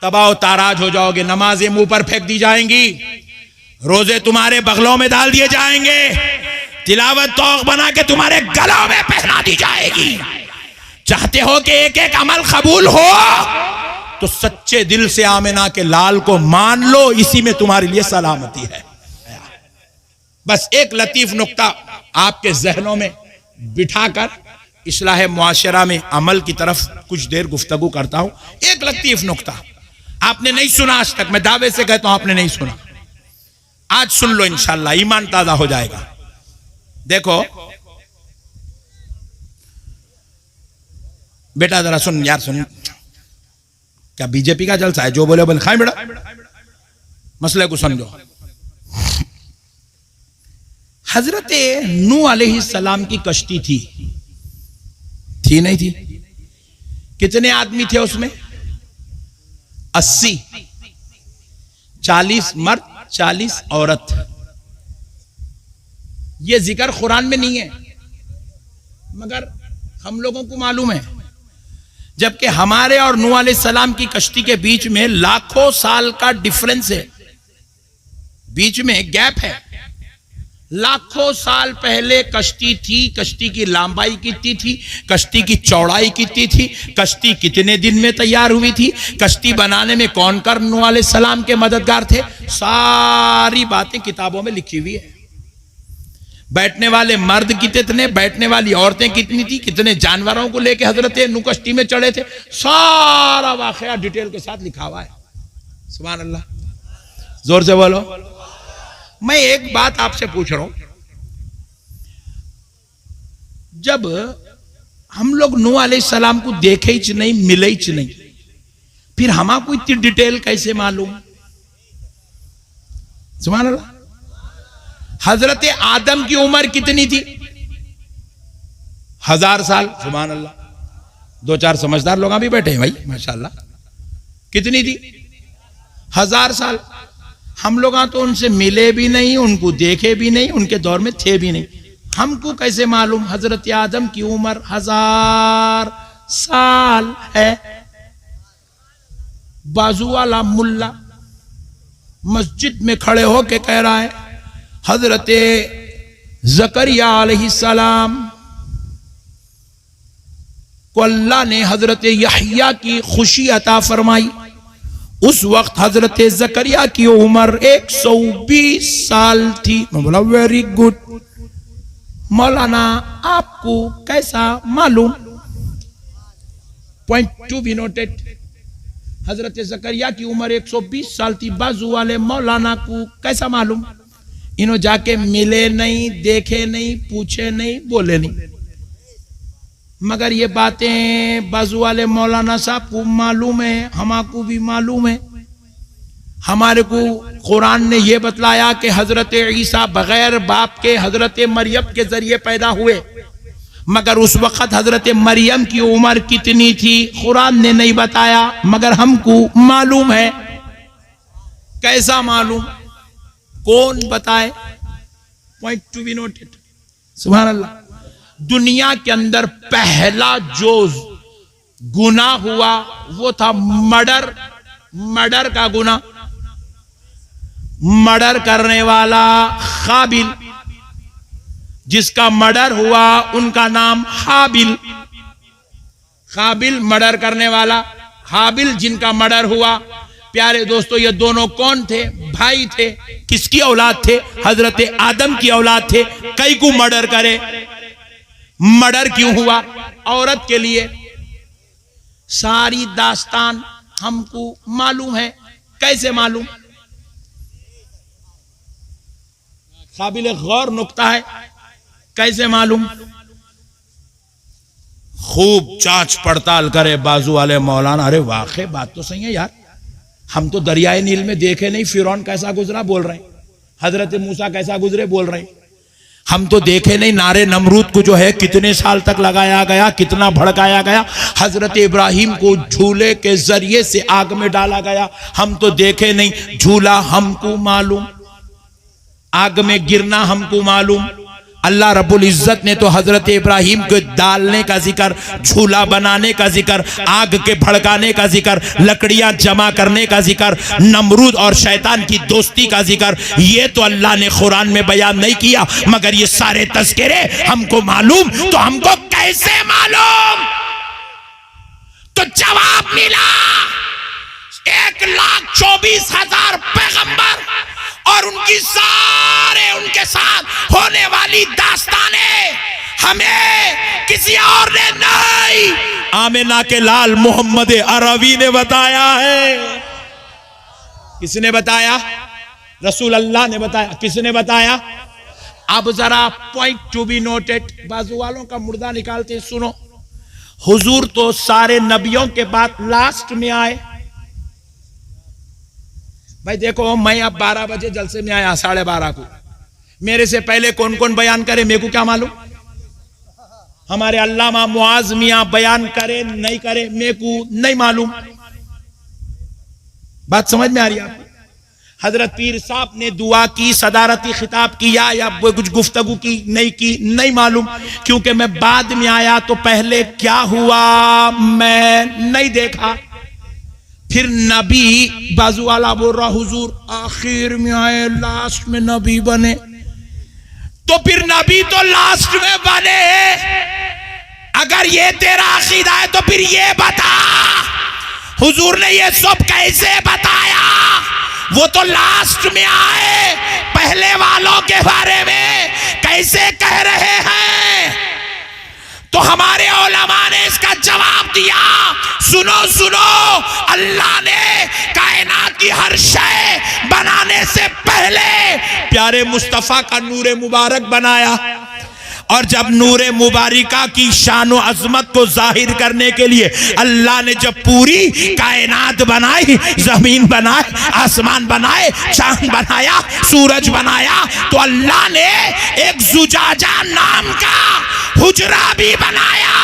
तबाह ताराज हो जाओगे। नमाजें मुंह पर फेंक दी जाएंगी, रोजे तुम्हारे बगलों में डाल दिए जाएंगे, तिलावत तौक बना के तुम्हारे गलों में पहना दी जाएगी। चाहते हो कि एक एक अमल कबूल हो तो सच्चे दिल से आमिना के लाल को मान लो, इसी में तुम्हारे लिए सलामती है। बस एक लतीफ नुक्ता आपके जहनों में बिठाकर इस्लाह मुआशरा में अमल की तरफ कुछ देर गुफ्तगू करता हूं। एक लतीफ नुक्ता आपने नहीं सुना आज तक, मैं दावे से कहता हूं आपने नहीं सुना, आज सुन लो, इंशाअल्लाह ईमान ताजा हो जाएगा। देखो बेटा जरा सुन यार, सुन, क्या बीजेपी का जलसा है? जो बोले बोले खाए बेटा, मसले को समझो। हजरत नूह अलैहिस्सलाम की कश्ती थी नहीं थी? कितने आदमी थे उसमें? 80, 40 मर्द 40 औरत। यह जिक्र कुरान में नहीं है मगर हम लोगों को मालूम है, जबकि हमारे और नूह अलैहिस्सलाम की कश्ती के बीच में लाखों साल का डिफरेंस है, बीच में गैप है। लाखों साल पहले कश्ती थी, कश्ती की लंबाई कितनी थी, कश्ती की चौड़ाई कितनी थी, कश्ती कितने दिन में तैयार हुई थी, कश्ती बनाने में कौन कर नूह अलैहिस्सलाम के मददगार थे, सारी बातें किताबों में लिखी हुई है। बैठने वाले मर्द कितने, बैठने वाली औरतें कितनी थी, कितने जानवरों को लेकर हजरत नूह कश्ती में चढ़े थे, सारा वाकया डिटेल के साथ लिखा हुआ है। सुभान अल्लाह, जोर से बोलो। मैं एक बात आपसे पूछ रहा हूं, जब हम लोग नूह अलैहिस्सलाम को देखे ही नहीं, मिले ही नहीं, फिर हमको इतनी डिटेल कैसे मालूम? सुभान अल्लाह। हजरत आदम की उम्र कितनी थी? 1000 साल। सुभान अल्लाह। 2-4 समझदार लोग भी बैठे हैं भाई, माशाल्लाह। कितनी थी? 1000 साल। हम लोग तो उनसे मिले भी नहीं, उनको देखे भी नहीं, उनके दौर में थे भी नहीं, हमको कैसे मालूम हजरत आदम की उम्र 1000 साल है? बाजू वाला मुल्ला मस्जिद में खड़े होके कह रहा है हजरत ज़करिया अलैहिस्सलाम को अल्लाह ने हजरत यहया की खुशी अता फरमाई। उस वक्त हजरत ज़करिया की उम्र 120 साल थी। मैं बोला वेरी गुड मौलाना, आपको कैसा मालूम? Point to be noted. हजरत ज़करिया की उम्र 120 साल थी, बाजू वाले मौलाना को कैसा मालूम? इन्हों जाके मिले नहीं, देखे नहीं, पूछे नहीं, बोले नहीं, मगर ये बातें बाजू वाले मौलाना साहब को मालूम है, हमारे भी मालूम है। हमारे को कुरान ने यह बतलाया कि हजरत ईसा बगैर बाप के हजरत मरियम के जरिए पैदा हुए, मगर उस वक्त हजरत मरियम की उम्र कितनी थी कुरान ने नहीं बताया, मगर हमको मालूम है। कैसा मालूम? कौन बताए? Point to be noted. सुभान अल्लाह। दुनिया के अंदर पहला जो गुनाह हुआ वो था मर्डर का गुनाह। मर्डर करने वाला काबिल, जिसका मर्डर हुआ उनका नाम हाबिल। काबिल मर्डर करने वाला, हाबिल जिनका मर्डर हुआ। प्यारे दोस्तों, ये दोनों कौन थे? भाई थे। किसकी औलाद थे? हजरत आदम की औलाद थे। कई को मर्डर करे? मर्डर क्यों हुआ? औरत के लिए। सारी दास्तान हमको मालूम है। कैसे मालूम? काबिल गौर नुक्ता है। कैसे मालूम? खूब जांच पड़ताल करे बाजू वाले मौलाना। अरे वाकई बात तो सही है यार, हम तो दरियाए नील में देखे नहीं फिरौन कैसा गुजरा बोल रहे हैं, हजरत मूसा कैसा गुजरे बोल रहे हैं। हम तो देखे नहीं नारे नमरूद को जो है कितने साल तक लगाया गया, कितना भड़काया गया। हजरत इब्राहिम को झूले के जरिए से आग में डाला गया, हम तो देखे नहीं। झूला हमको मालूम, आग में गिरना हमको मालूम, अल्लाह रब्बुल इज्जत ने तो हजरत इब्राहिम को डालने का जिक्र, झूला बनाने का जिक्र, आग के भड़काने का जिक्र, लकड़ियां जमा करने का जिक्र, नमरूद और शैतान की दोस्ती का जिक्र, ये तो अल्लाह ने कुरान में बयान नहीं किया। मगर ये सारे तज़किरे हमको मालूम, तो हमको कैसे मालूम? तो जवाब मिला 1,24,000 पैगंबर और उनके साथ होने वाली दास्तानें हमें किसी और ने नहीं, आमिना के लाल मोहम्मद अरबी ने बताया है। किसने बताया? रसूल अल्लाह ने बताया। किसने बताया? अब जरा पॉइंट टू बी नोटेड, बाजू वालों का मुर्दा निकालते सुनो। हुजूर तो सारे नबियों के बाद लास्ट में आए। भाई देखो, मैं अब 12 बजे जलसे में आया, 12:30 को। मेरे से पहले कौन कौन बयान करे मेरे को क्या मालूम? हमारे अल्लामा मुआज मियां बयान करे नहीं करे मेरे को नहीं मालूम। बात समझ में आ रही है आपको? हजरत पीर साहब ने दुआ की, सदारती खिताब किया या कुछ गुफ्तगू की नहीं मालूम, क्योंकि मैं बाद में आया तो पहले क्या हुआ मैं नहीं देखा। फिर नबी बाजू वाला बोल रहा हुजूर आखिर में आए, लास्ट में नबी बने। तो फिर नबी तो लास्ट में बने। अगर ये तेरा अकीदा है तो फिर ये बता हुजूर ने ये सब कैसे बताया? वो तो लास्ट में आए, पहले वालों के बारे में कैसे कह रहे हैं? तो हमारे उलमा ने इसका जवाब दिया, सुनो सुनो, अल्लाह ने कायनात की हर शय बनाने से पहले प्यारे मुस्तफा का नूरे मुबारक बनाया। और जब नूरे मुबारिका की शान व अजमत को जाहिर करने के लिए अल्लाह ने जब पूरी कायनात बनाई, जमीन बनाए, आसमान बनाए, चांद बनाया, सूरज बनाया, तो अल्लाह ने एक जुजाजा नाम का हुजरा भी बनाया।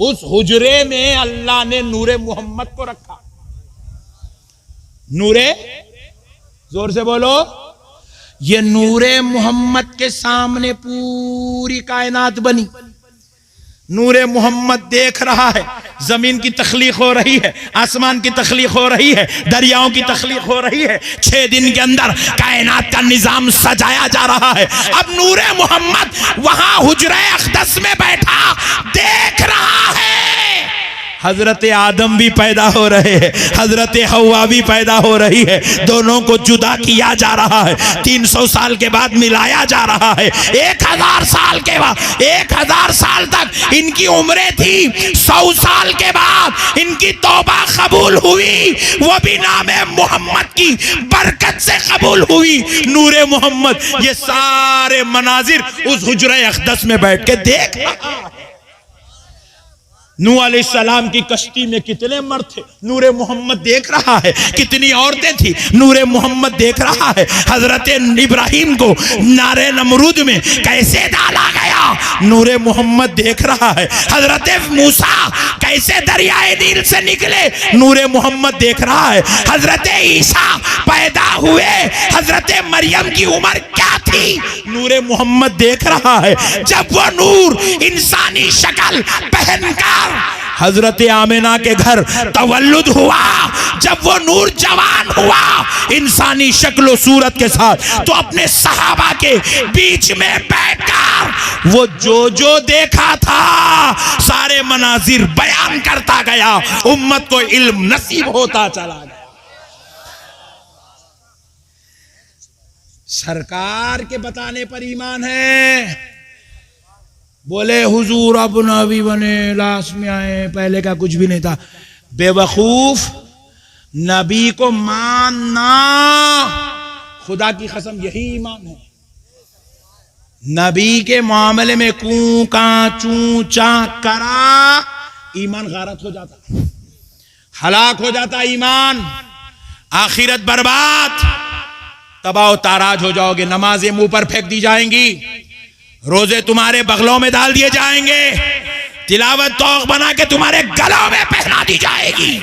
उस हुजरे में अल्लाह ने नूरे मोहम्मद को रखा। नूरे, जोर से बोलो, ये नूरे मोहम्मद के सामने पूरी कायनात बनी। नूरे मोहम्मद देख रहा है, जमीन की तख्लीक हो रही है, आसमान की तख्लीक हो रही है, दरियाओं की तख्लीक हो रही है। 6 दिन के अंदर कायनात का निजाम सजाया जा रहा है। अब नूरे मोहम्मद वहां हुजरे अक़दस में बैठा देख रहा है। हजरत आदम भी पैदा हो रहे हैं, हजरत हवा भी पैदा हो रही है, दोनों को जुदा किया जा रहा है। 300 साल के बाद मिलाया जा रहा है। 1000 साल के बाद, 1000 साल तक इनकी उम्रें थी। 100 साल के बाद इनकी तौबा कबूल हुई, वो भी नामे मोहम्मद की बरकत से कबूल हुई। नूरे मोहम्मद ये सारे मनाजिर उस हुजरे अक़दस में बैठ के देख रहा है। नूह अलैहिस्सलाम की कश्ती में कितने मर्द थे, नूरे मोहम्मद देख रहा है। कितनी औरतें थी, नूरे मोहम्मद देख रहा है। हजरत इब्राहिम को नारे नमरूद में कैसे डाला गया, नूरे मोहम्मद देख रहा है। हजरत मूसा कैसे दरियाए नील से निकले, नूरे मोहम्मद देख रहा है। हजरत ईसा पैदा हुए, हजरत मरियम की उम्र क्या थी, नूरे मोहम्मद देख रहा है। जब वो नूर इंसानी शक्ल पहनकर हजरत आमिना के घर तवल्लुद हुआ, जब वो नूर जवान हुआ इंसानी शक्ल सूरत के साथ, तो अपने सहाबा के बीच में बैठकर वो जो देखा था सारे मनाजिर बयान करता गया। उम्मत को इल्म नसीब होता चला गया। सरकार के बताने पर ईमान है। बोले हुजूर अब नबी बने, लास्ट में आए, पहले का कुछ भी नहीं था। बेवकूफ, नबी को मानना खुदा की कसम यही ईमान है। नबी के मामले में कूं का चू चा करा ईमान गारत हो जाता, हलाक हो जाता ईमान, आखिरत बर्बाद, तबाह ताराज हो जाओगे। नमाजें मुंह पर फेंक दी जाएंगी, रोजे तुम्हारे बगलों में डाल दिए जाएंगे, तिलावत तौक बना के तुम्हारे गलों में पहना दी जाएगी।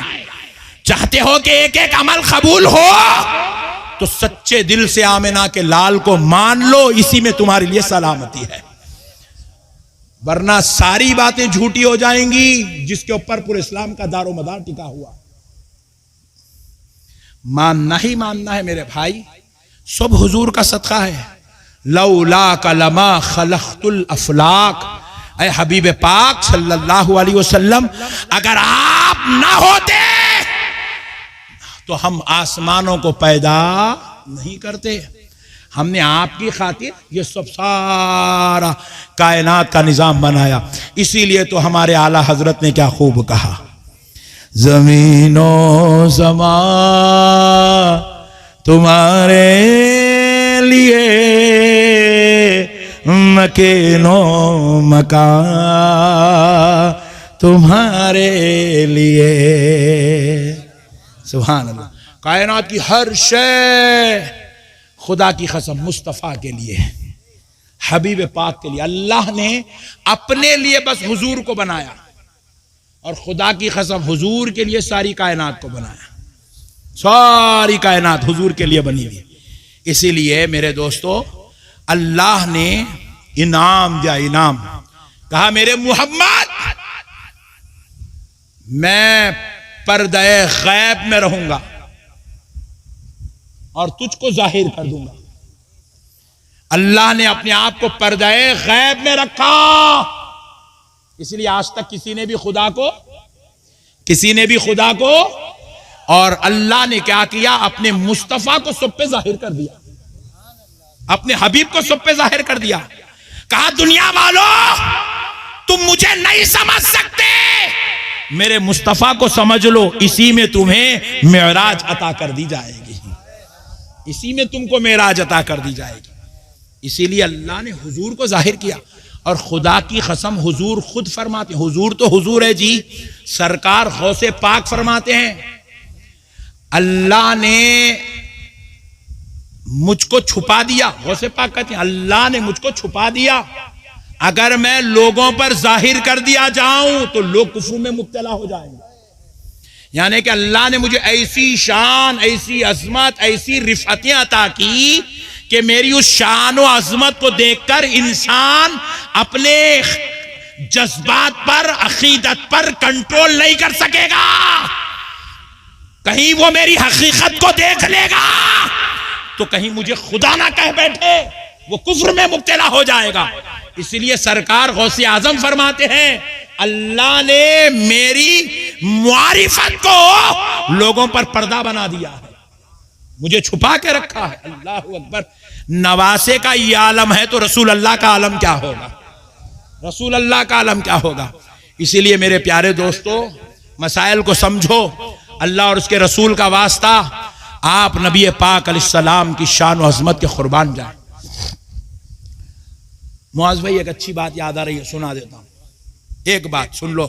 चाहते हो कि एक एक अमल कबूल हो, तो सच्चे दिल से आमिना के लाल को मान लो, इसी में तुम्हारे लिए सलामती है। वरना सारी बातें झूठी हो जाएंगी जिसके ऊपर पूरे इस्लाम का दारो मदार टिका हुआ। मानना ही मानना है मेरे भाई, सब हुजूर का सदका है। लौला कलमा खलख्तुल अफलाक, ऐ हबीब पाक सल्लल्लाहु अलैहि वसल्लम, अगर आप ना होते तो हम आसमानों को पैदा नहीं करते। हमने आपकी खातिर ये सब सारा कायनात का निजाम बनाया। इसीलिए तो हमारे आला हजरत ने क्या खूब कहा, जमीनो समा तुम्हारे लिए, मकेनो मका तुम्हारे लिए। सुभान अल्लाह। कायनात की हर शय खुदा की कसम मुस्तफ़ा के लिए, हबीब पाक के लिए। अल्लाह ने अपने लिए बस हुजूर को बनाया और खुदा की कसम हुजूर के लिए सारी कायनात को बनाया। सारी कायनात हुजूर के लिए बनी हुई। इसीलिए मेरे दोस्तों, अल्लाह ने इनाम दिया, इनाम। कहा मेरे मुहम्मद, मैं पर्दे गैब में रहूंगा और तुझको जाहिर कर दूंगा। अल्लाह ने अपने आप को पर्दे गैब में रखा। इसलिए आज तक किसी ने भी खुदा को और अल्लाह ने क्या किया, अपने मुस्तफा को सब पे जाहिर कर दिया, अपने हबीब को सब पे जाहिर कर दिया। कहा दुनिया वालों, तुम मुझे नहीं समझ सकते, मेरे मुस्तफा को समझ लो, इसी में तुम्हें मेराज अता कर दी जाएगी, इसी में तुमको मेराज अता कर दी जाएगी। इसीलिए अल्लाह ने हुजूर को जाहिर किया। और खुदा की कसम हुजूर खुद फरमाते हैं, हुजूर तो हुजूर है जी, सरकार गौसे पाक फरमाते हैं, अल्लाह ने मुझको छुपा दिया। गौसे पाक कहते हैं अल्लाह ने मुझको छुपा दिया। अगर मैं लोगों पर जाहिर कर दिया जाऊं तो लोग कुफ्र में मुब्तला हो जाएंगे। यानी कि अल्लाह ने मुझे ऐसी शान, ऐसी अजमत, ऐसी रिफतें अता की कि मेरी उस शान और अजमत को देखकर इंसान अपने जज्बात पर, अकीदत पर कंट्रोल नहीं कर सकेगा। कहीं वो मेरी हकीकत को देख लेगा तो कहीं मुझे खुदा ना कह बैठे, वो कुफ्र में मुब्तला हो जाएगा। इसलिए सरकार गौसे आजम फरमाते हैं, अल्लाह ने मेरी मुआरिफत को लोगों पर पर्दा बना दिया है, मुझे छुपा के रखा है। अल्लाह अकबर। नवासे का ये आलम है तो रसूल अल्लाह का आलम क्या होगा, रसूल अल्लाह का आलम क्या होगा। इसीलिए मेरे प्यारे दोस्तों, मसाइल को समझो, अल्लाह और उसके रसूल का वास्ता, आप नबी पाक अलैहिस्सलाम की शान और अज़मत के कुर्बान जाए। मुआज़ भाई, एक अच्छी बात याद आ रही है, सुना देता हूं। एक बात सुन लो,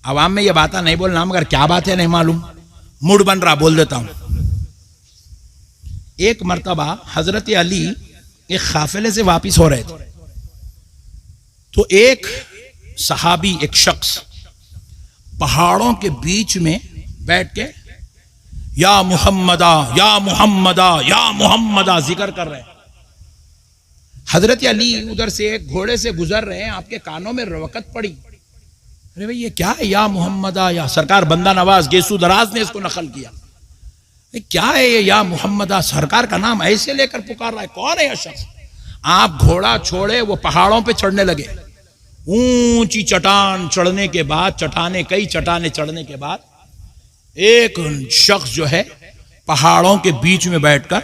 आवाम में ये बात नहीं बोलना, मगर क्या बात है नहीं मालूम, मूड बन रहा, बोल देता हूं। एक मर्तबा हजरत अली एक काफिले से वापिस हो रहे थे, तो एक सहाबी, एक शख्स पहाड़ों के बीच में बैठ के या मुहम्मदा या मुहम्मदा या मुहम्मदा जिक्र कर रहे हैं। हजरत अली उधर से एक घोड़े से गुजर रहे हैं, आपके कानों में रवकत पड़ी, अरे भाई ये क्या है, या मोहम्मदा, या सरकार बंदा नवाज गेसू दराज ने इसको नकल किया, क्या है ये या मोहम्मदा, सरकार का नाम ऐसे लेकर पुकार रहा है, कौन है यह शख्स। आप घोड़ा छोड़े, वो पहाड़ों पे चढ़ने लगे। ऊंची चट्टान चढ़ने के बाद, कई चट्टाने चढ़ने के बाद, एक शख्स जो है पहाड़ों के बीच में बैठकर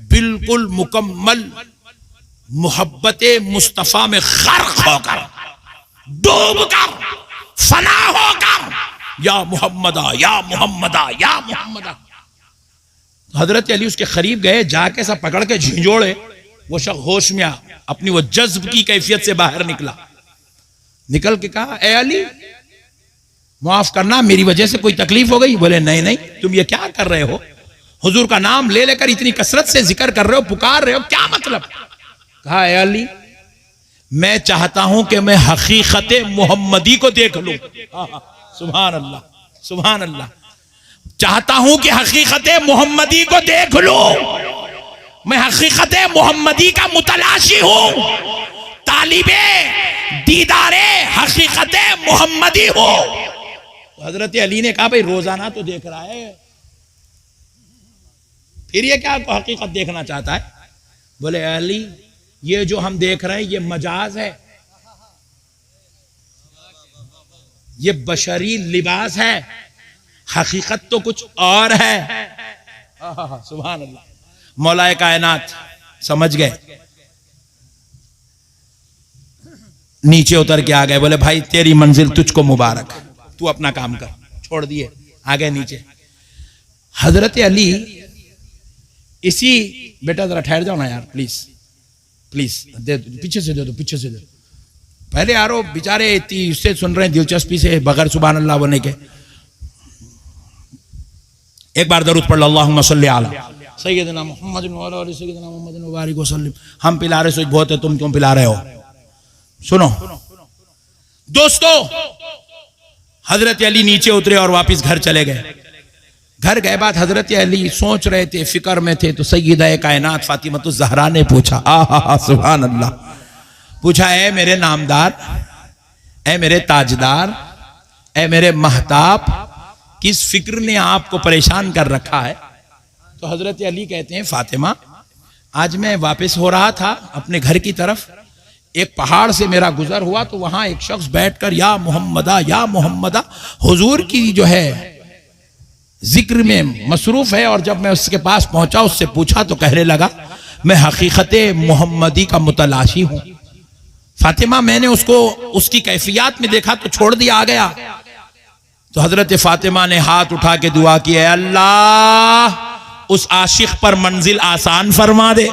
बिल्कुल मुकम्मल मोहब्बते मुस्तफा में गर्क होकर, डूबकर, फना होकर, या मोहम्मदा या मोहम्मदा या मोहम्मदा। हजरत अली उसके करीब गए, जाके सब पकड़ के झिंझोड़े। वो शख्स होश में आ, अपनी वो जज्ब की कैफियत से बाहर निकल के कहा, ए अली माफ करना, मेरी वजह से कोई तकलीफ हो गई। बोले नहीं नहीं, तुम ये क्या कर रहे हो, हुजूर का नाम ले लेकर इतनी कसरत से जिक्र कर रहे हो, पुकार रहे हो, क्या मतलब। कहा, ए अली, मैं चाहता हूं कि मैं हकीकत मोहम्मदी को देख लूं। सुभान अल्लाह, सुभान अल्लाह। चाहता हूं कि हकीकत मोहम्मदी को देख लो, मैं हकीकत मोहम्मदी का मुतलाशी हूं, तालिबे दीदारे हकीकत मोहम्मदी हो। तो हजरत अली ने कहा भाई रोजाना तो देख रहा है, फिर ये क्या हकीकत देखना चाहता है? बोले अली ये जो हम देख रहे हैं ये मजाज है, ये बशरी लिबास है, हकीकत तो कुछ और है। सुभान अल्लाह। मौलाए कायनात समझ गए, नीचे उतर के आ गए। बोले भाई तेरी मंजिल तुझको मुबारक, तू अपना काम कर। छोड़ दिए, आ गए नीचे। हजरत अली इसी, बेटा जरा ठहर जाओ ना यार, प्लीज प्लीज दे दो, पीछे से दे दो, पीछे से दे दो। पहले यारो बेचारे इतनी उससे सुन रहे हैं दिलचस्पी से, बगैर सुभान अल्लाह बोलने के। एक बार दरूद पढ़ लो, अल्लाहुम्मा सल्ली अला सय्यदना मुहम्मद व अला आलि सय्यदना मुहम्मद व बारिक वसल्लिम। हम पिला रहे सोच बहुत है, तुम क्यों पिला रहे हो? सुनो दोस्तों, हजरत अली नीचे उतरे और वापस घर चले गए। घर गए बाद हजरत अली सोच रहे थे, फिक्र में थे, तो सय्यदा कायनात फातिमा ज़हरा ने पूछा, आहा सुभान अल्लाह, पूछा है मेरे नामदार, ऐ मेरे ताजदार, ऐ मेरे महताब, किस फिक्र ने आपको परेशान कर रखा है? तो हजरत अली कहते हैं फातिमा आज मैं वापस हो रहा था अपने घर की तरफ, एक पहाड़ से मेरा गुजर हुआ, तो वहां एक शख्स बैठकर या मोहम्मदा हुजूर की जो है जिक्र में मसरूफ है, और जब मैं उसके पास पहुंचा उससे पूछा तो कहने लगा मैं हकीकत मोहम्मदी का मुतलाशी हूं। फातिमा मैंने उसको उसकी कैफियत में देखा तो छोड़ दिया, आ गया। तो हजरत फातिमा ने हाथ उठा के दुआ की, है अल्लाह उस आशिक पर मंजिल आसान फरमा दे,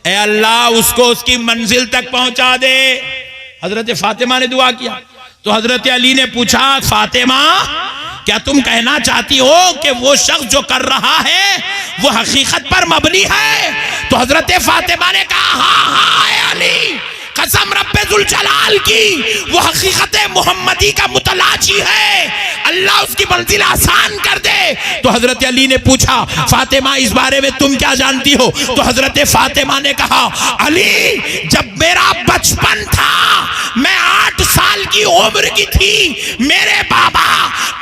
ए अल्लाह उसको उसकी मंजिल तक पहुंचा दे। हजरत फातिमा ने दुआ किया। तो हजरत अली ने पूछा, फातिमा क्या तुम कहना चाहती हो कि वो शख्स जो कर रहा है वो हकीकत पर मबनी है? तो हजरत फातिमा ने कहा, हाँ हाँ अली, कसम रब्बे जुल जलाल की, वो हकीकत मोहम्मदी का मुतलाशी है, अल्लाह उसकी मंजिल आसान कर दे। तो हजरत अली ने पूछा, फातिमा इस बारे में तुम क्या जानती हो? तो हजरत फातिमा ने कहा, अली जब मेरा बचपन था, मैं 8 साल की उम्र की थी, मेरे बाबा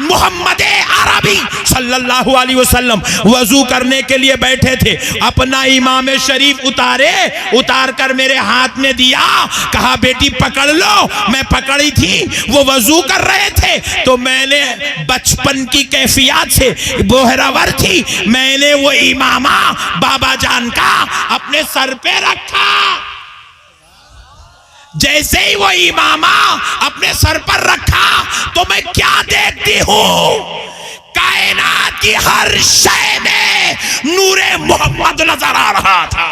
मोहम्मद अरबी सल्लल्लाहु अलैहि वसल्लम वजू करने के लिए बैठे थे, अपना इमाम शरीफ उतार कर मेरे हाथ में दिया, कहा बेटी पकड़ लो। मैं पकड़ी थी, वो वजू कर रहे थे, तो मैंने बचपन की कैफियत से बोहरावर थी, मैंने वो इमामा बाबा जान का अपने सर पे रखा। जैसे ही वो इमामा अपने सर पर रखा तो मैं क्या देखती हूं, कायनात की हर शय में नूरे मोहम्मद नजर आ रहा था।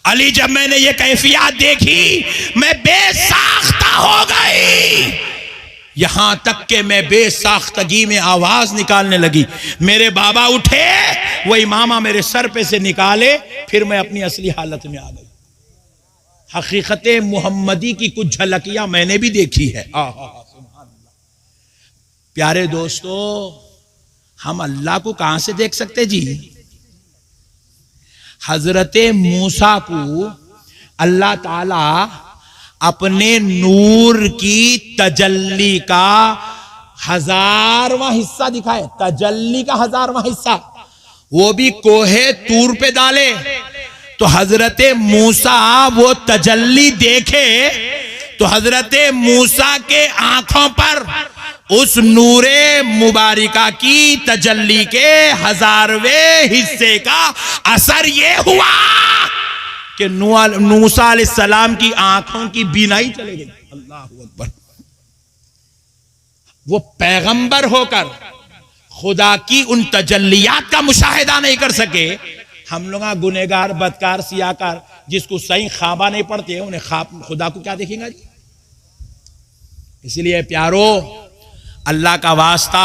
अली जब मैंने ये कैफियत देखी मैं बेसाख्ता हो गई, यहां तक कि मैं बेसाख्तगी में आवाज निकालने लगी। मेरे बाबा उठे, वो इमामा मेरे सर पे से निकाले, फिर मैं अपनी असली हालत में आ गई। हकीकत मोहम्मदी की कुछ झलकियां मैंने भी देखी है। प्यारे दोस्तों, हम अल्लाह को कहां से देख सकते जी? हजरत मूसा को अल्लाह ताला अपने नूर की तजल्ली का 1000वां हिस्सा दिखाए, तजल्ली का 1000वां हिस्सा, वो भी कोहे तूर पे डाले। तो हजरत मूसा वो तजल्ली देखे तो हजरत मूसा के आंखों पर उस नूरे मुबारिका की तजल्ली के 1000वें हिस्से का असर ये हुआ कि मूसा अलैहिस्सलाम की आंखों की बीनाई चली गई। अल्लाह अकबर। वो पैगंबर होकर खुदा की उन तजल्लियात का मुशाहिदा नहीं कर सके। हम लोग गुनेगार, बदकार, सियाकार, जिसको सही ख्वाबा नहीं पड़ते, उन्हें खुदा को क्या देखेंगे जी? इसलिए प्यारो, अल्लाह का वास्ता,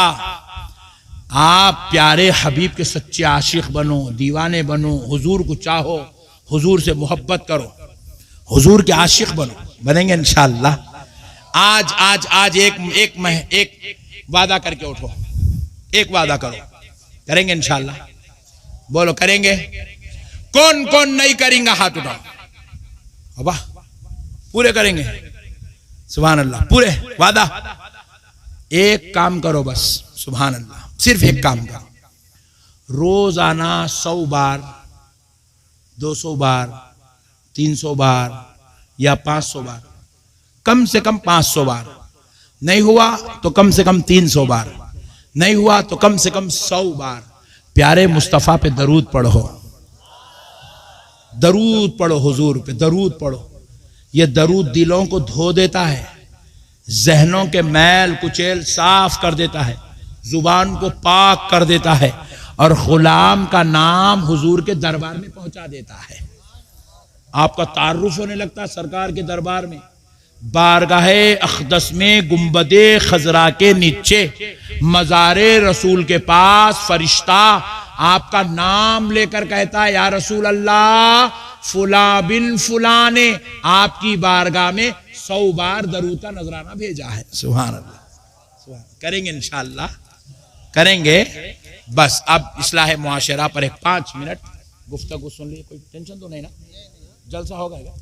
आप प्यारे हबीब के सच्चे आशिक बनो, दीवाने बनो, हुजूर को चाहो, हुजूर से मोहब्बत करो, हुजूर के आशिक बनो, बनेंगे इंशाअल्लाह। आज आज आज एक वादा करके उठो, एक वादा करो, करेंगे इंशाअल्लाह। बोलो करेंगे? कौन कौन नहीं करेंगे हाथ उठाओ। वाह, पूरे करेंगे, सुभान अल्लाह, पूरे वादा। एक काम करो बस, सुभान अल्लाह, सिर्फ एक काम करो, रोजाना 100 बार, 200 बार, 300 बार या 500 बार, कम से कम 500 बार, नहीं हुआ तो कम से कम 300 बार, नहीं हुआ तो कम से कम 100 बार प्यारे मुस्तफ़ा पे दरूद पढ़ो, दरूद पढ़ो, हुजूर पे दरूद पढ़ो। ये दरूद दिलों को धो देता है, जहनों के मैल कुचेल साफ कर देता है, जुबान को पाक कर देता है और गुलाम का नाम हुजूर के दरबार में पहुंचा देता है। आपका तारुफ होने लगता है सरकार के दरबार में। बारगाहे अक़दस में गुंबदे खजरा के नीचे मज़ारे रसूल के पास फरिश्ता आपका नाम लेकर कहता है, या रसूल अल्लाह, फुला बिन फुला ने आपकी बारगाह में 100 बार दरूद का नजराना भेजा है। सुभान अल्लाह। करेंगे इंशाअल्लाह, करेंगे। बस अब इस्लाह मुआशरा पर एक 5 मिनट गुफ्तगू सुन ली। कोई टेंशन तो नहीं ना? जलसा होगा क्या?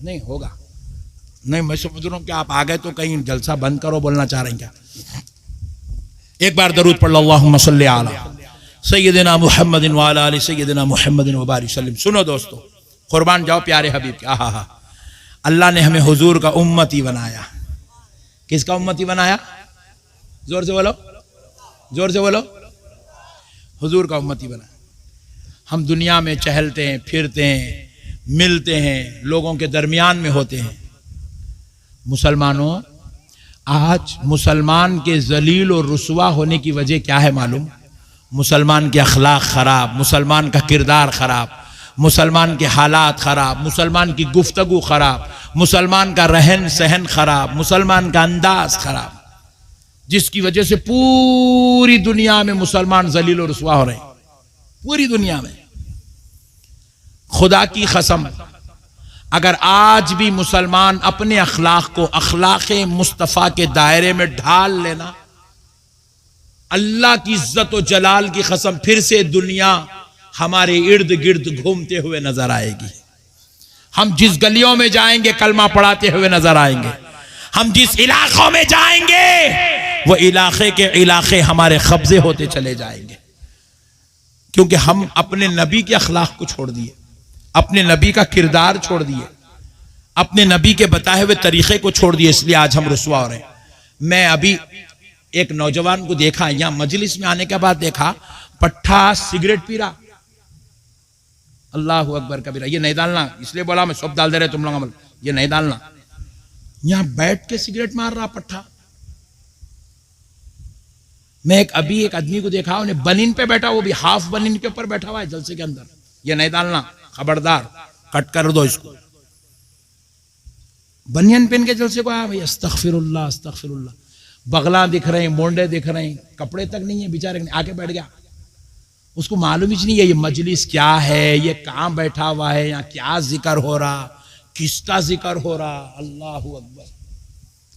नहीं होगा। नहीं, मैं समझ रहा हूँ कि आप आ गए तो कहीं जलसा बंद करो बोलना चाह रहे हैं क्या? एक बार दरूद पढ़ लो, अल्लाहुम्मा सल्ली अला सय्यदिना मुहम्मदिन व अला आलि सय्यदिना मुहम्मदिन व बारिक सल्लिम। सुनो दोस्तों, कुर्बान जाओ प्यारे हबीब के। आहा हा, अल्लाह ने हमें हुजूर का उम्मती बनाया। किसका उम्मती बनाया? जोर से बोलो, जोर से बोलो। हुजूर का उम्मती बनाया। हम दुनिया में चहलते हैं, फिरते हैं, मिलते हैं, लोगों के दरमियान में होते हैं। मुसलमानों, आज मुसलमान के जलील और रुसवा होने की वजह क्या है मालूम? मुसलमान के अखलाक खराब, मुसलमान का किरदार खराब, मुसलमान के हालात खराब, मुसलमान की गुफ्तगू खराब, मुसलमान का रहन सहन खराब, मुसलमान का अंदाज खराब, जिसकी वजह से पूरी दुनिया में मुसलमान जलील और रुसवा हो रहे हैं। पूरी दुनिया में। खुदा की कसम, अगर आज भी मुसलमान अपने अखलाक को अखलाक़े मुस्तफ़ा के दायरे में ढाल लेना, अल्लाह की इज्जत और जलाल की कसम, फिर से दुनिया हमारे इर्द गिर्द घूमते हुए नजर आएगी। हम जिस गलियों में जाएंगे कलमा पढ़ाते हुए नजर आएंगे। हम जिस इलाकों में जाएंगे वो इलाके के इलाके हमारे कब्जे होते चले जाएंगे, क्योंकि हम अपने नबी के अखलाक को छोड़ दिए, अपने नबी का किरदार छोड़ दिए, अपने नबी के बताए हुए तरीके को छोड़ दिए। इसलिए आज हम रुसवा हो रहे हैं। मैं अभी एक नौजवान को देखा, यहां मजलिस में आने के बाद देखा, पट्ठा सिगरेट पी रहा। अल्लाह अकबर कबीरा। ये नहीं डालना, इसलिए बोला मैं सब डाल दे रहे तुम लोग, अमल ये नहीं डालना। यहां बैठ के सिगरेट मार रहा पट्ठा। मैं अभी एक आदमी को देखा, उन्हें बनीन पे बैठा, वो भी हाफ बनीन के ऊपर बैठा हुआ है जलसे के अंदर। ये नहीं डालना, खबरदार, कट कर दो इसको। बनियन पहन के जलसे को आया भाई। अस्तगफिरुल्लाह, अस्तगफिरुल्लाह। बगला दिख रहे हैं, मोंडे दिख रहे हैं, कपड़े तक नहीं है बेचारे, आके बैठ गया। उसको मालूम ही नहीं है ये मजलिस क्या है, ये कहां बैठा हुआ है, यहाँ क्या जिक्र हो रहा, किसका जिक्र हो रहा। अल्लाह अकबर,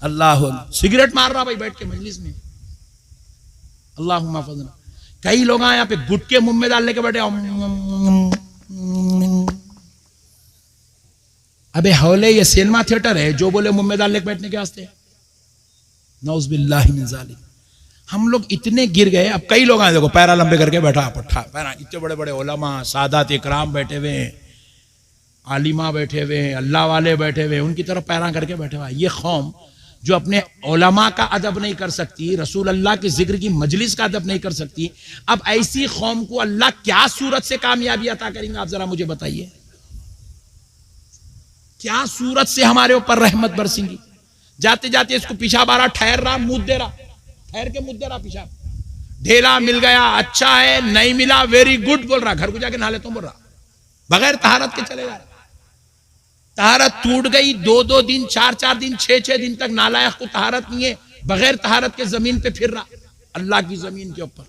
अल्लाह अकबर। सिगरेट मार रहा भाई बैठ के मजलिस में। अल्लाहुम्मा फज़ना। कई लोग यहाँ पे गुटके मुंह में डाल लेके बैठे। अबे हौले, ये सिनेमा थिएटर है, जो बोले मुंह में डाल लेके बैठने के वास्ते। नौज़ बिल्लाहि मिन ज़ालिक। हम लोग इतने गिर गए। अब कई लोग आए, देखो पैरा लंबे करके बैठा पट्ठा पैरा। इतने बड़े बड़े उलमा, सादात इकराम बैठे हुए हैं, आलिमा बैठे हुए हैं, अल्लाह वाले बैठे हुए हैं, उनकी तरफ पैरा करके बैठे हुआ है। ये कौम जो अपने उलमा का अदब नहीं कर सकती, रसूल अल्लाह के जिक्र की मजलिस का अदब नहीं कर सकती, अब ऐसी कौम को अल्लाह क्या सूरत से कामयाबी अता करेंगे? आप जरा मुझे बताइए, क्या सूरत से हमारे ऊपर रहमत बरसेंगी? जाते जाते इसको पेशाब आ रहा, ठहर रहा, मुंह दे रहा, ठहर के मुंह दे रहा पेशाब। ढेला मिल गया, अच्छा है, नहीं मिला वेरी गुड बोल रहा, घर को जाके नहा लेता हूं बोल रहा, बगैर तहारत के चले जा रहे। तहारत टूट गई, 2-2 दिन, 4-4 दिन, 6-6 दिन तक नालायक को तहारत नहीं है, बगैर तहारत के जमीन पे फिर रहा। अल्लाह की जमीन के ऊपर।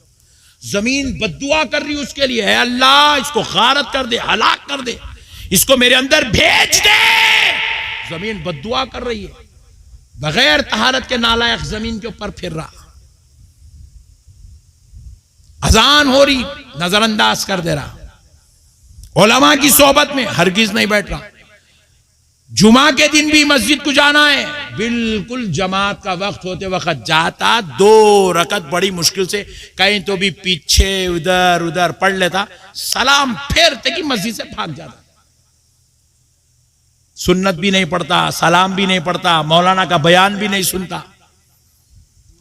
जमीन बद्दुआ कर रही उसके लिए, है अल्लाह इसको गारत कर दे, हलाक कर दे, इसको मेरे अंदर भेज दे। जमीन बद्दुआ कर रही है, बगैर तहारत के नालायक जमीन के ऊपर फिर रहा। अजान हो रही, नजरअंदाज कर दे रहा। उलमा की सोहबत में हरगिज नहीं बैठ रहा। जुमा के दिन भी मस्जिद को जाना है, बिल्कुल जमात का वक्त होते वक्त जाता, 2 रकत बड़ी मुश्किल से कहीं तो भी पीछे उधर उधर पढ़ लेता, सलाम फेरते कि मस्जिद से भाग जाता। सुन्नत भी नहीं पढ़ता, सलाम भी नहीं पढ़ता, मौलाना का बयान भी नहीं सुनता।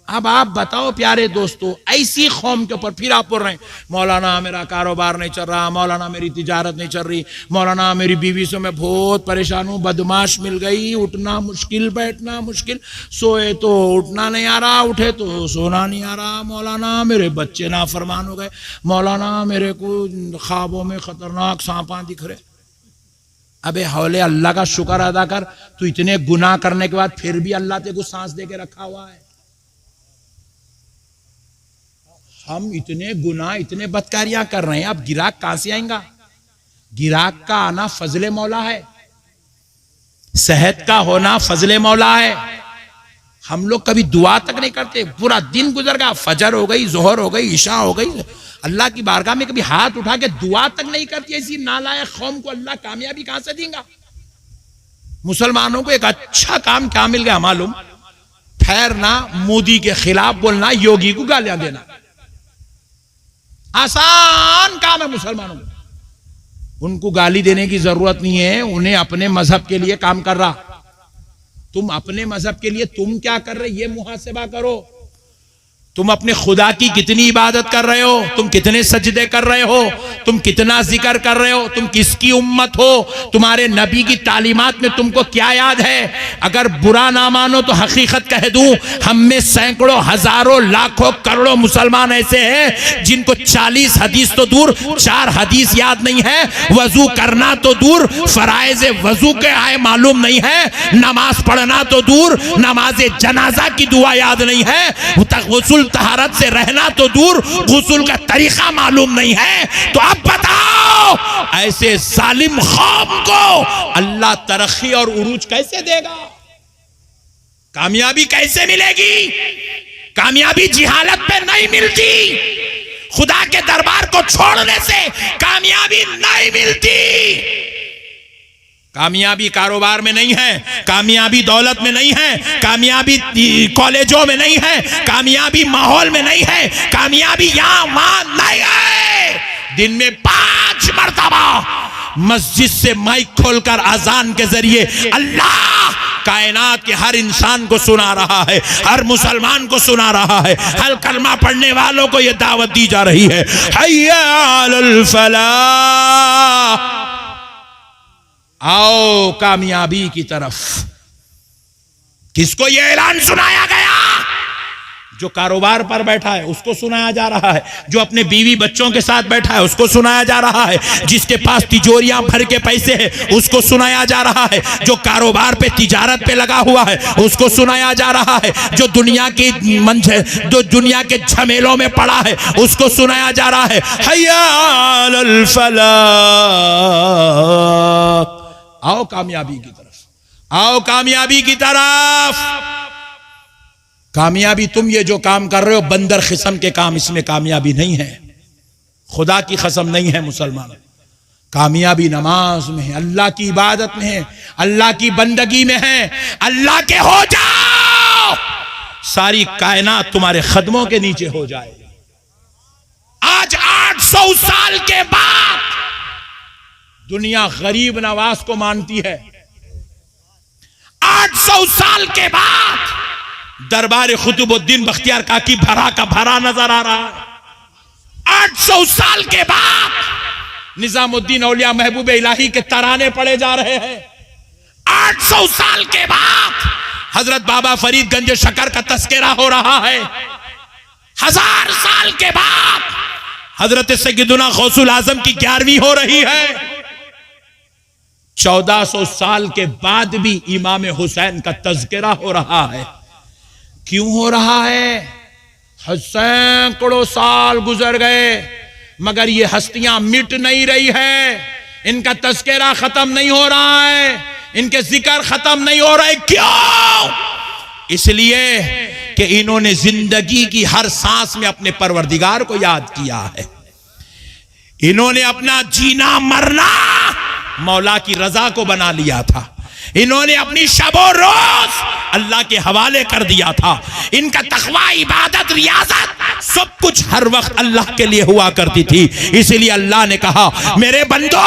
अब आप बताओ प्यारे दोस्तों, ऐसी कौम के ऊपर फिर आप बोल रहे हैं मौलाना मेरा कारोबार नहीं चल रहा, मौलाना मेरी तिजारत नहीं चल रही, मौलाना मेरी बीवी से मैं बहुत परेशान हूं, बदमाश मिल गई, उठना मुश्किल बैठना मुश्किल, सोए तो उठना नहीं आ रहा, उठे तो सोना नहीं आ रहा, मौलाना मेरे बच्चे नाफरमान हो गए, मौलाना मेरे को ख्वाबों में खतरनाक सांपा दिख रहे। अबे हौले अल्लाह का शुक्र अदा कर, तू इतने गुनाह करने के बाद फिर भी अल्लाह तेरे को सांस दे के रखा हुआ है। हम इतने गुनाह इतने बदकारियां कर रहे हैं, अब गिराक कहां से आएगा? गिराक का आना फजले मौला है, सेहत का होना फजले मौला है। हम लोग कभी दुआ तक नहीं करते, पूरा दिन गुजर गया, फजर हो गई, जोहर हो गई, इशा हो गई, अल्लाह की बारगाह में कभी हाथ उठा के दुआ तक नहीं करती। ऐसी नालायक कौम को अल्लाह कामयाबी कहां से देगा? मुसलमानों को एक अच्छा काम क्या मिल गया मालूम? ठहरना, मोदी के खिलाफ बोलना, योगी को गालियां देना, आसान काम है मुसलमानों को। उनको गाली देने की जरूरत नहीं है, उन्हें अपने मजहब के लिए काम कर रहा। तुम अपने मजहब के लिए तुम क्या कर रहे, ये मुहासिबा करो। तुम अपने खुदा की कितनी इबादत कर रहे हो, तुम कितने सजदे कर रहे हो, तुम कितना जिक्र कर रहे हो, तुम किसकी उम्मत हो, तुम्हारे नबी की तालीमात में तुमको क्या याद है? अगर बुरा ना मानो तो हकीकत कह दूं, हम में सैकड़ों हजारों लाखों करोड़ों मुसलमान ऐसे हैं जिनको 40 हदीस तो दूर 4 हदीस याद नहीं है, वजू करना तो दूर फराइज वजू के आए मालूम नहीं है, नमाज पढ़ना तो दूर नमाज जनाजा की दुआ याद नहीं है, गुस्ल तहारत से रहना तो दूर गुस्ल का तरीका मालूम नहीं है। तो अब बताओ ऐसे जालिम कौम को अल्लाह तरक्की और उरूज कैसे देगा? कामयाबी कैसे मिलेगी? कामयाबी जिहालत पे नहीं मिलती, खुदा के दरबार को छोड़ने से कामयाबी नहीं मिलती। कामयाबी कारोबार में नहीं है, कामयाबी दौलत में नहीं है, कामयाबी कॉलेजों में नहीं है, कामयाबी माहौल में नहीं है, कामयाबी यहां वहां नहीं है। दिन में 5 मर्तबा मस्जिद से माइक खोलकर अजान के जरिए अल्लाह कायनात के हर इंसान को सुना रहा है, हर मुसलमान को सुना रहा है, हर कलमा पढ़ने वालों को यह दावत दी जा रही है, हय्या अलल फलाह, आओ कामयाबी की तरफ। किसको यह ऐलान सुनाया गया? जो कारोबार पर बैठा है उसको सुनाया जा रहा है, जो अपने बीवी बच्चों के साथ बैठा है उसको सुनाया जा रहा है, जिसके पास तिजोरियां भर के पैसे हैं उसको सुनाया जा रहा है, जो कारोबार पे तिजारत पे लगा हुआ है उसको सुनाया जा रहा है, जो दुनिया के झमेलों में पड़ा है उसको सुनाया जा रहा है, हय्या अलल फलाह, आओ कामयाबी की तरफ, आओ कामयाबी की तरफ। कामयाबी तुम ये जो काम कर रहे हो बंदर किस्म के काम, इसमें कामयाबी नहीं है, खुदा की कसम नहीं है मुसलमान। कामयाबी नमाज में है, अल्लाह की इबादत में है, अल्लाह की बंदगी में है। अल्लाह के हो जाओ, सारी कायनात तुम्हारे कदमों के नीचे हो जाए। आज 800 साल के बाद दुनिया गरीब नवाज को मानती है। 800 साल के बाद दरबार कुतुबुद्दीन बख्तियार काकी भरा का भरा नजर आ रहा है। 800 साल के बाद निजामुद्दीन औलिया महबूब इलाही के तराने पड़े जा रहे हैं। 800 साल के बाद हजरत बाबा फरीद गंज शकर का तस्करा हो रहा है। 1000 साल के बाद हजरत सैयदुना गौसुल आजम की 11वीं हो रही है। 1400 साल के बाद भी इमाम हुसैन का तज़किरा हो रहा है। क्यों हो रहा है? सैकड़ों साल गुजर गए मगर ये हस्तियां मिट नहीं रही है, इनका तस्करा खत्म नहीं हो रहा है, इनके जिक्र खत्म नहीं हो रहा है। क्यों? इसलिए कि इन्होंने जिंदगी की हर सांस में अपने परवरदिगार को याद किया है। इन्होंने अपना जीना मरना मौला की रजा को बना लिया था। इन्होंने अपनी शबो रोज अल्लाह के हवाले कर दिया था। इनका तकवा, इबादत, रियाजत सब कुछ हर वक्त अल्लाह के लिए हुआ करती थी। इसलिए अल्लाह ने कहा, मेरे बंदो,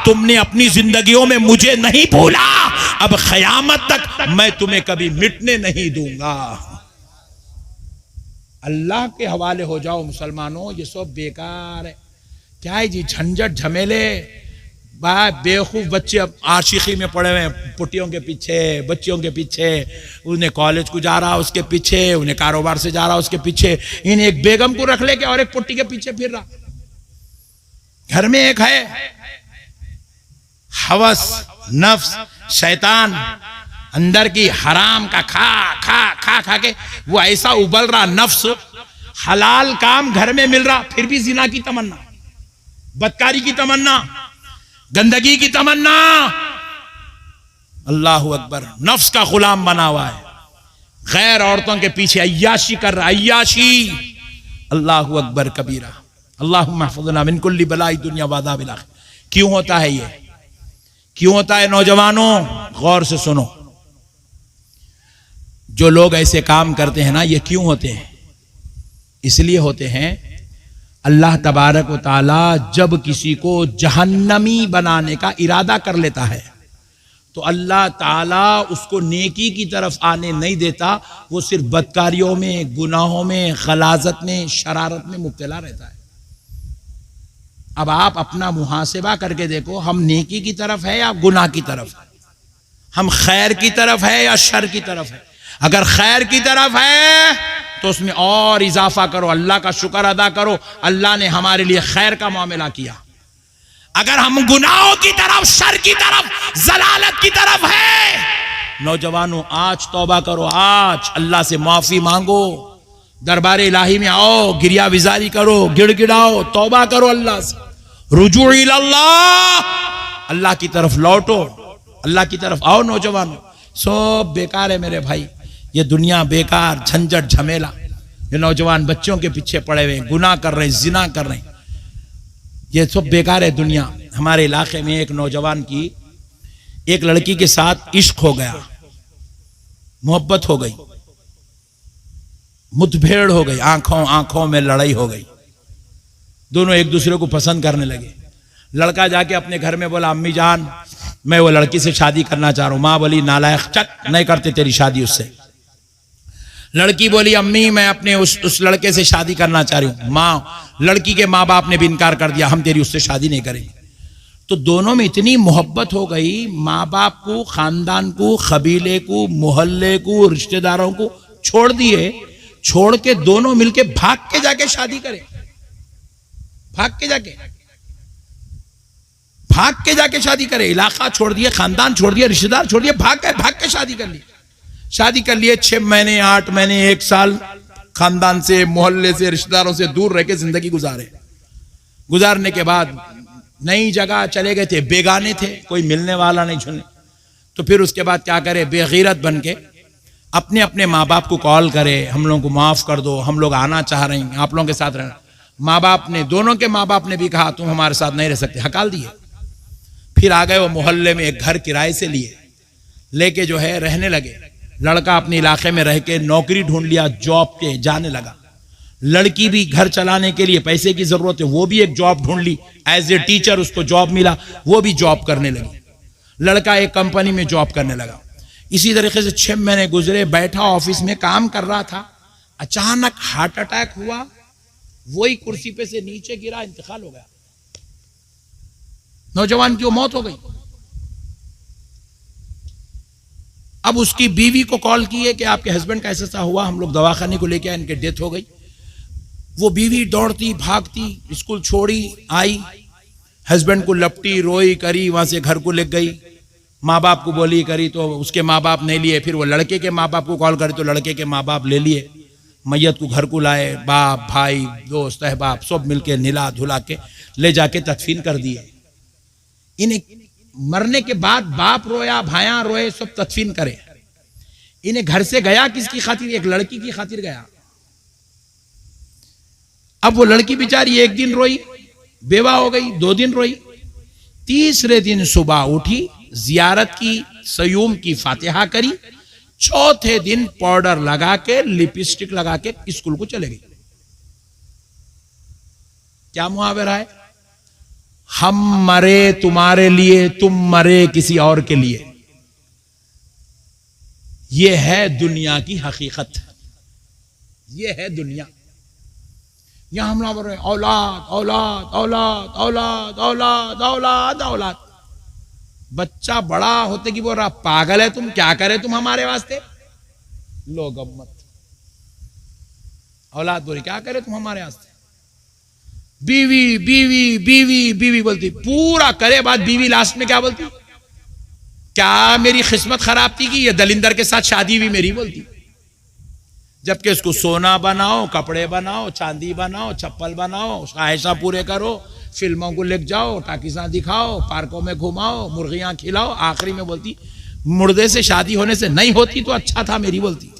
तुमने अपनी जिंदगियों में मुझे नहीं भूला, अब क़यामत तक मैं तुम्हें कभी मिटने नहीं दूंगा। अल्लाह के हवाले हो जाओ मुसलमानों, ये सब बेकार है। क्या है जी, झंझट झमेले, बेवकूफ बच्चे अब आशिकी में पड़े हुए हैं, पुटियों के पीछे, बच्चियों के पीछे। उन्हें कॉलेज को जा रहा उसके पीछे, उन्हें कारोबार से जा रहा उसके पीछे, इन्हें एक बेगम को रख लेके और एक पुट्टी के पीछे फिर रहा। घर में एक है हवस, नफ्स, शैतान, अंदर की हराम का खा खा खा खा के वो ऐसा उबल रहा नफ्स। हलाल काम घर में मिल रहा फिर भी जिना की तमन्ना, बदकारी की तमन्ना, गंदगी की तमन्ना। अल्लाह अकबर, नफ्स का गुलाम बना हुआ है, गैर औरतों के पीछे अय्याशी कर रहा, अय्याशी। अल्लाह अकबर कबीरा। अल्लाहुम्मा हफ़िज़ना मिन कुल्ली बलाई दुनिया व अज़ाबिल आखिरह। क्यों होता है ये? क्यों होता है? नौजवानों गौर से सुनो, जो लोग ऐसे काम करते हैं ना, ये क्यों होते हैं? इसलिए होते हैं, अल्लाह तबारक व ताला जब किसी को जहन्नमी बनाने का इरादा कर लेता है तो अल्लाह ताला उसको नेकी की तरफ आने नहीं देता, वो सिर्फ बदकारियों में, गुनाहों में, गलाजत में, शरारत में मुब्तला रहता है। अब आप अपना मुहासिबा करके देखो, हम नेकी की तरफ है या गुनाह की तरफ है? हम खैर की तरफ है या शर की तरफ है? अगर खैर की तरफ है तो उसमें और इजाफा करो, अल्लाह का शुक्र अदा करो, अल्लाह ने हमारे लिए खैर का मामला किया। अगर हम गुनाहों की तरफ, शर की तरफ, जलालत की तरफ है, नौजवानों आज तौबा करो, आज अल्लाह से माफी मांगो, दरबार इलाही में आओ, गिरिया विजारी करो, गिड़गिड़ाओ, तौबा करो अल्लाह से, रुजू इल्लल्लाह, अल्लाह की तरफ लौटो, अल्लाह की तरफ आओ। नौजवानों सब बेकार है मेरे भाई, ये दुनिया बेकार, झंझट झमेला। ये नौजवान बच्चों के पीछे पड़े हुए, गुनाह कर रहे हैं, जिना कर रहे हैं, ये सब बेकार है दुनिया। हमारे इलाके में एक नौजवान की एक लड़की के साथ इश्क हो गया, मोहब्बत हो गई, मुठभेड़ हो गई, आंखों आंखों में लड़ाई हो गई, दोनों एक दूसरे को पसंद करने लगे। लड़का जाके अपने घर में बोला, अम्मी जान मैं वो लड़की से शादी करना चाह रहा हूं। माँ बोली, नालायक, चक, नहीं करते तेरी शादी उससे। लड़की बोली, अम्मी मैं अपने उस लड़के से शादी करना चाह रही हूं। माँ, लड़की के माँ बाप ने भी इनकार कर दिया, हम तेरी उससे शादी नहीं करेंगे। तो दोनों में इतनी मोहब्बत हो गई, माँ बाप को, खानदान को, कबीले को, मोहल्ले को, रिश्तेदारों को छोड़ दिए, छोड़ के दोनों मिलके भाग के जाके शादी करे, भाग के जाके शादी करे। इलाका छोड़ दिया, खानदान छोड़ दिया, रिश्तेदार छोड़ दिया, भाग के शादी कर ली। शादी कर लिए, 6 महीने, 8 महीने, 1 साल खानदान से, मोहल्ले से, रिश्तेदारों से दूर रह के जिंदगी गुजारने के बाद नई जगह चले गए थे, बेगाने थे, कोई मिलने वाला नहीं झुलने। तो फिर उसके बाद क्या करे, बेगैरत बन के अपने अपने माँ बाप को कॉल करे, हम लोगों को माफ कर दो, हम लोग आना चाह रहे हैं, आप लोगों के साथ रहना। माँ बाप ने, दोनों के माँ बाप ने भी कहा तुम हमारे साथ नहीं रह सकते, हकाल दिए। फिर आ गए वो मोहल्ले में, एक घर किराए से लिए, लेके जो है रहने लगे। लड़का अपने इलाके में रह के नौकरी ढूंढ लिया, जॉब पे जाने लगा। लड़की भी घर चलाने के लिए पैसे की जरूरत है, वो भी एक जॉब ढूंढ ली, एज ए टीचर उसको जॉब मिला, वो भी जॉब करने लगी। लड़का एक कंपनी में जॉब करने लगा। इसी तरीके से 6 महीने गुजरे, बैठा ऑफिस में काम कर रहा था, अचानक हार्ट अटैक हुआ, वही कुर्सी पे से नीचे गिरा, इंतकाल हो गया। नौजवान की वो मौत हो गई। अब उसकी बीवी को कॉल की है कि आपके हस्बैंड का ऐसा हुआ, हम लोग दवाखाने को लेके आए, इनके डेथ हो गई। वो बीवी दौड़ती भागती, स्कूल छोड़ी, आई, हस्बैंड को लपटी, रोई, करी, वहां से घर को ले गई, माँ बाप को बोली, करी, तो उसके माँ बाप नहीं लिए। फिर वो लड़के के माँ बाप को कॉल करी तो लड़के के माँ बाप ले लिए। मैयत को घर को लाए, बाप भाई दोस्त अहबाब सब मिलके निला धुला के ले जाके तदफीन कर दिए। इन्हें मरने के बाद बाप रोया, भाया रोए, सब तदफीन करे। इन्हें घर से गया किसकी खातिर? एक लड़की की खातिर गया। अब वो लड़की बेचारी एक दिन रोई, बेवा हो गई, 2 दिन रोई, तीसरे दिन सुबह उठी, जियारत की, सयूम की फातिहा करी, चौथे दिन पाउडर लगा के लिपस्टिक लगा के स्कूल को चले गई। क्या मुहावरा है? हम मरे तुम्हारे लिए, तुम मरे किसी और के लिए। यह है दुनिया की हकीकत, यह है दुनिया। यहां हमला बोल रहे हैं औलाद औलाद औलाद औलाद औलाद औलाद औलाद। बच्चा बड़ा होते कि बोल रहा पागल है तुम, क्या करे तुम हमारे वास्ते? लो गम्मत। औलाद बोली क्या करे तुम हमारे वास्ते? बीवी बीवी बीवी बीवी बोलती, पूरा करे बाद बीवी लास्ट में क्या बोलती? क्या मेरी किस्मत खराब थी कि ये दलिंदर के साथ शादी हुई मेरी? बोलती। जबकि इसको सोना बनाओ, कपड़े बनाओ, चांदी बनाओ, चप्पल बनाओ, ख्वाहिशा पूरे करो, फिल्मों को लेके जाओ, टाकिसा दिखाओ, पार्कों में घुमाओ, मुर्गियां खिलाओ, आखिरी में बोलती मुर्दे से शादी होने से नहीं होती तो अच्छा था मेरी। बोलती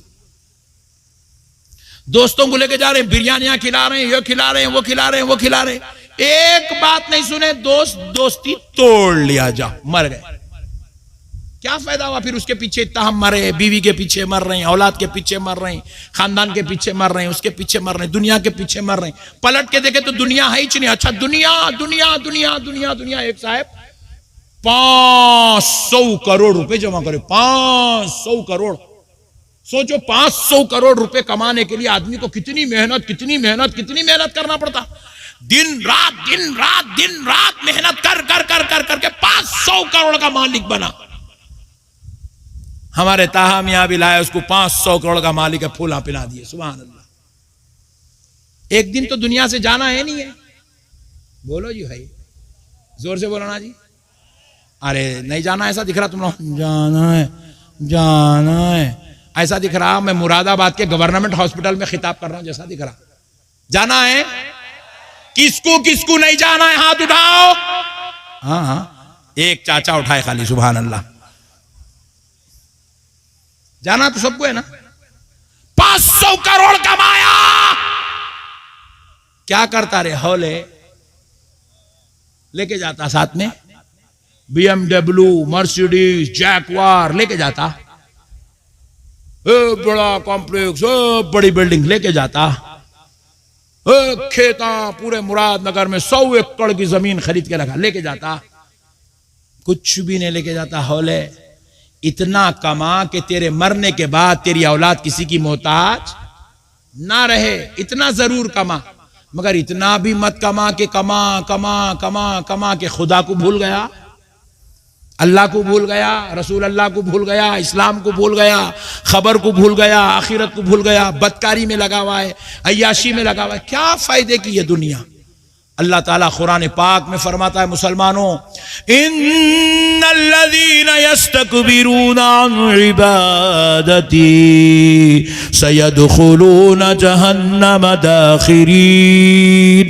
दोस्तों को लेके जा रहे हैं, बिरयानियां खिला रहे हैं, ये खिला रहे हैं, वो खिला रहे हैं, वो खिला रहे हैं, एक बात नहीं सुने, दोस्त दोस्ती तोड़ लिया, जा मर गए। क्या फायदा हुआ फिर उसके पीछे इतना हम मरे? बीवी के पीछे मर रहे हैं, औलाद के पीछे मर रहे हैं, खानदान के पीछे मर रहे हैं, उसके पीछे मर रहे हैं, दुनिया के पीछे मर रहे हैं। पलट के देखे तो दुनिया है ही नहीं। अच्छा दुनिया दुनिया दुनिया दुनिया दुनिया। एक साहब 500 करोड़ रुपए जमा करे, 500 करोड़। सोचो 500 करोड़ रुपए कमाने के लिए आदमी को कितनी मेहनत कितनी मेहनत कितनी मेहनत करना पड़ता। दिन रात दिन रात दिन रात मेहनत कर कर कर कर करके 500 करोड़ का मालिक बना। हमारे ताहा मियां भी लाए उसको 500 करोड़ का मालिक है, फूला पिला दिए। सुभान अल्लाह। एक दिन तो दुनिया से जाना है नहीं है? बोलो जी भाई, जोर से बोलो ना जी। अरे नहीं जाना ऐसा दिख रहा तुम लोग? जाना है जाना है ऐसा दिख रहा। मैं मुरादाबाद के गवर्नमेंट हॉस्पिटल में खिताब कर रहा हूं जैसा दिख रहा। जाना है? किसको किसको नहीं जाना है? हाथ उठाओ। हाँ हाँ, एक चाचा उठाए खाली। सुभान अल्लाह। जाना तो सबको है ना। 500 करोड़ कमाया, क्या करता रे? हौले लेके जाता, साथ में BMW, मर्सिडीज, जैकवार लेके जाता, बड़ा कॉम्प्लेक्स, बड़ी बिल्डिंग लेके जाता, खेता पूरे मुरादनगर में 100 एकड़ की जमीन खरीद के रखा, लेके जाता। कुछ भी नहीं लेके जाता। हौले इतना कमा कि तेरे मरने के बाद तेरी औलाद किसी की मोहताज ना रहे, इतना जरूर कमा। मगर इतना भी मत कमा कि कमा कमा कमा कमा के खुदा को भूल गया, अल्लाह को भूल गया, रसूल अल्लाह को भूल गया, इस्लाम को भूल गया, खबर को भूल गया, आखिरत को भूल गया, बदकारी में लगा हुआ है, अय्याशी में लगा हुआ है। क्या फायदे की ये दुनिया? अल्लाह ताला कुरान पाक में फरमाता है, मुसलमानों, इन्नल्लज़ीना यस्तकबिरूना अन इबादती सयदखुलूना जहन्नम दाखिरीन।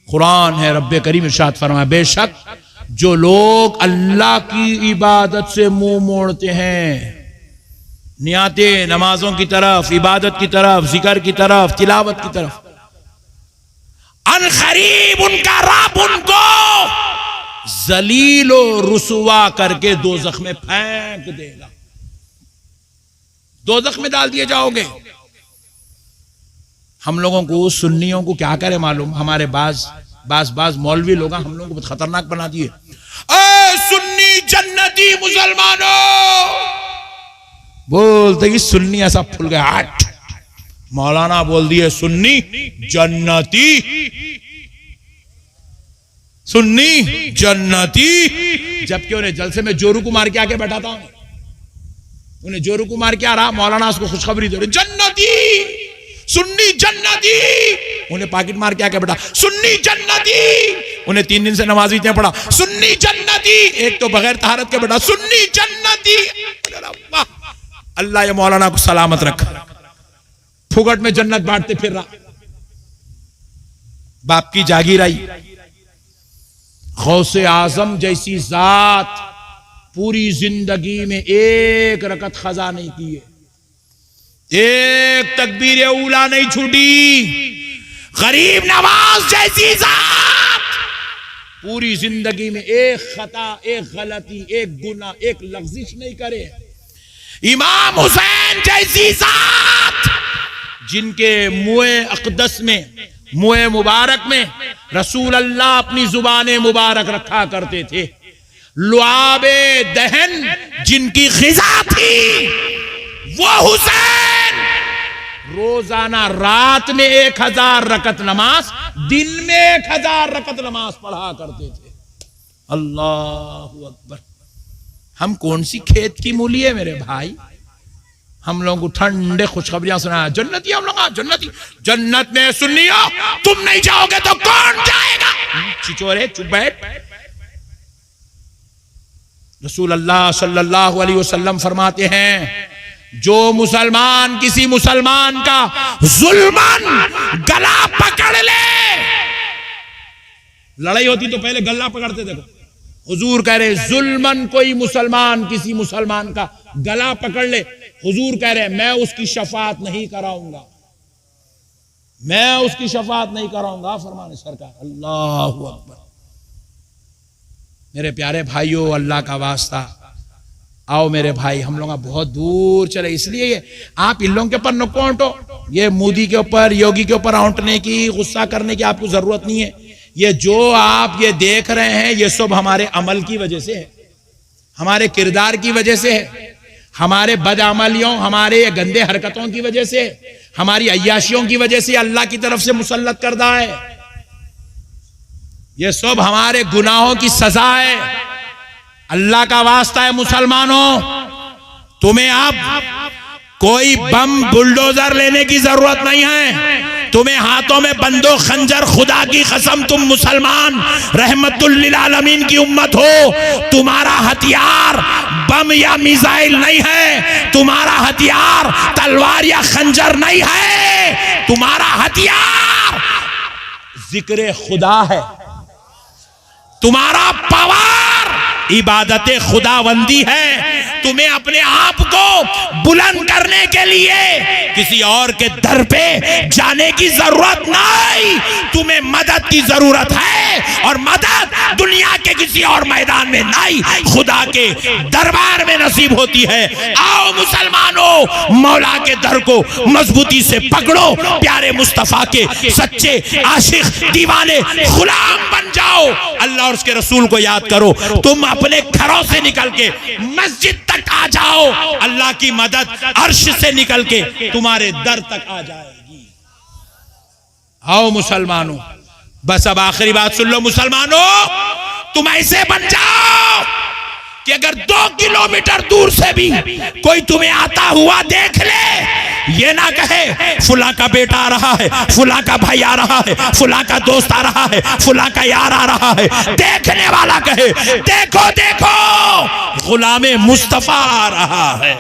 कुरान है, रब्बे करीम इरशाद फरमाया, बेशक जो लोग अल्लाह की इबादत से मुंह मोड़ते हैं, नियाते नमाजों की तरफ, इबादत की तरफ, जिक्र की तरफ, तिलावत की तरफ, अनकरीब उनका रब उनको जलीलो रुसवा करके दोजख में फेंक देगा, दोजख में डाल दिए जाओगे। हम लोगों को, सुन्नियों को क्या करे मालूम? हमारे बाज मौलवी लोग हम लोगों को बहुत खतरनाक बना दिए। सुन्नी जन्नती मुसलमानों बोलते ही सुन्नी ऐसा फुल गया। हट, मौलाना बोल दिए सुन्नी जन्नती, सुन्नी जन्नती, जबकि उन्हें जलसे में जोरू को मार के आके बैठा था। उन्हें जोरू को मार के आ रहा, मौलाना उसको खुशखबरी दे रहे, जन्नती सुन्नी जन्नती। उन्हें पाकिट मार के आके बैठा, सुन्नी जन्नती। उन्हें 3 दिन से नमाज इतने पढ़ा, सुन्नी जन्नती। एक तो बगैर तहारत के बैठा, सुन्नी जन्नती। अल्लाह ये मौलाना को सलामत रखा। फुगट में जन्नत बांटते फिर रहा। बाप की जागीर आई। गौसे आजम जैसी जात पूरी जिंदगी में एक रकत खजा नहीं की है, एक तकबीर ऊला नहीं छूटी। गरीब नवाज जैसी जात पूरी जिंदगी में एक खता, एक गलती, एक गुना, एक लफ्जिश नहीं करे। इमाम हुसैन जैसी जात जिनके मुए अक़दस में, मुए मुबारक में रसूल अल्लाह अपनी जुबान मुबारक रखा करते थे। लुआबे दहन जिनकी खिजा थी, वो हुसैन रोजाना रात में 1000 रकत नमाज, दिन में 1000 रकत नमाज पढ़ा करते थे। अल्लाहु अकबर। हम कौन सी खेत की मूली है मेरे भाई? हम लोगों को ठंडे खुशखबरियां सुना, जन्नती हम लोग, जन्नती। जन्नत में सुन्नियो तुम नहीं जाओगे तो कौन जाएगा? चिचोरे चुप बैठ। रसूल अल्लाह सल्लल्लाहु अलैहि वसल्लम फरमाते हैं, जो मुसलमान किसी मुसलमान का जुल्मन गला पकड़ ले, लड़ाई होती तो पहले गला पकड़ते, देखो हुजूर कह रहे जुल्मन कोई मुसलमान किसी मुसलमान का गला पकड़ ले, हुजूर कह रहे मैं उसकी शफात नहीं कराऊंगा, मैं उसकी शफात नहीं कराऊंगा, फरमाने सरकार। अल्लाहु अकबर। मेरे प्यारे भाइयों, अल्लाह का वास्ता आओ मेरे भाई, हम लोग बहुत दूर चले, इसलिए आप इन लोगों के ऊपर नको औंटो। ये मोदी के ऊपर, योगी के ऊपर औंटने की, गुस्सा करने की आपको जरूरत नहीं है। ये जो आप ये देख रहे हैं, ये सब हमारे अमल की वजह से है, हमारे किरदार की वजह से है, हमारे बदअमलियों, हमारे गंदे हरकतों की वजह से, हमारी अय्याशियों की वजह से अल्लाह की तरफ से मुसल्लत करदा है। ये सब हमारे गुनाहों की सजा है। अल्लाह का वास्ता है मुसलमानों, तुम्हें अब कोई बम बुलडोजर लेने की जरूरत नहीं है। तुम्हें हाथों में बंदूक खंजर, खुदा की कसम तुम मुसलमान रहमतुल लिल आलमीन की उम्मत हो। तुम्हारा हथियार बम या मिसाइल नहीं है, तुम्हारा हथियार तलवार या खंजर नहीं है, तुम्हारा हथियार जिक्र खुदा है। तुम्हारा पावर इबादत खुदावंदी है। तुम्हें अपने आप को बुलंद करने के लिए किसी और के दर पे जाने की जरूरत नहीं, तुम्हें मदद की जरूरत है, और मदद दुनिया के किसी और मैदान में नहीं, खुदा के दरबार में नसीब होती है। आओ मुसलमानों, मौला के दर को मजबूती से पकड़ो, प्यारे मुस्तफा के सच्चे आशिक, दीवाने, गुलाम बन जाओ। अल्लाह और उसके रसूल को याद करो। तुम अपने घरों से निकल के मस्जिद तक आ जाओ, अल्लाह की मदद अर्श से निकल के तुम्हारे दर तक आ जाएगी। आओ मुसलमानों, बस अब आखिरी बात सुन लो मुसलमानों, तुम ऐसे बन जाओ कि अगर 2 किलोमीटर दूर से भी कोई तुम्हें आता हुआ देख ले, ये ना कहे फुला का बेटा आ रहा है, फुला का भाई आ रहा है, फुला का दोस्त आ रहा है, फुला का यार आ रहा है। देखने वाला कहे देखो देखो गुलामे मुस्तफा आ रहा है।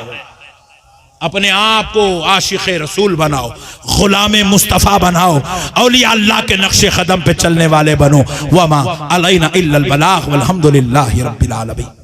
अपने आप को आशिक़ रसूल बनाओ, गुलामे मुस्तफा बनाओ, औलिया अल्लाह के नक्शे कदम पे चलने वाले बनो। वमा अलैना इल्लल बलाग वल्हम्दुलिल्लाहि रब्बिल आलमीन।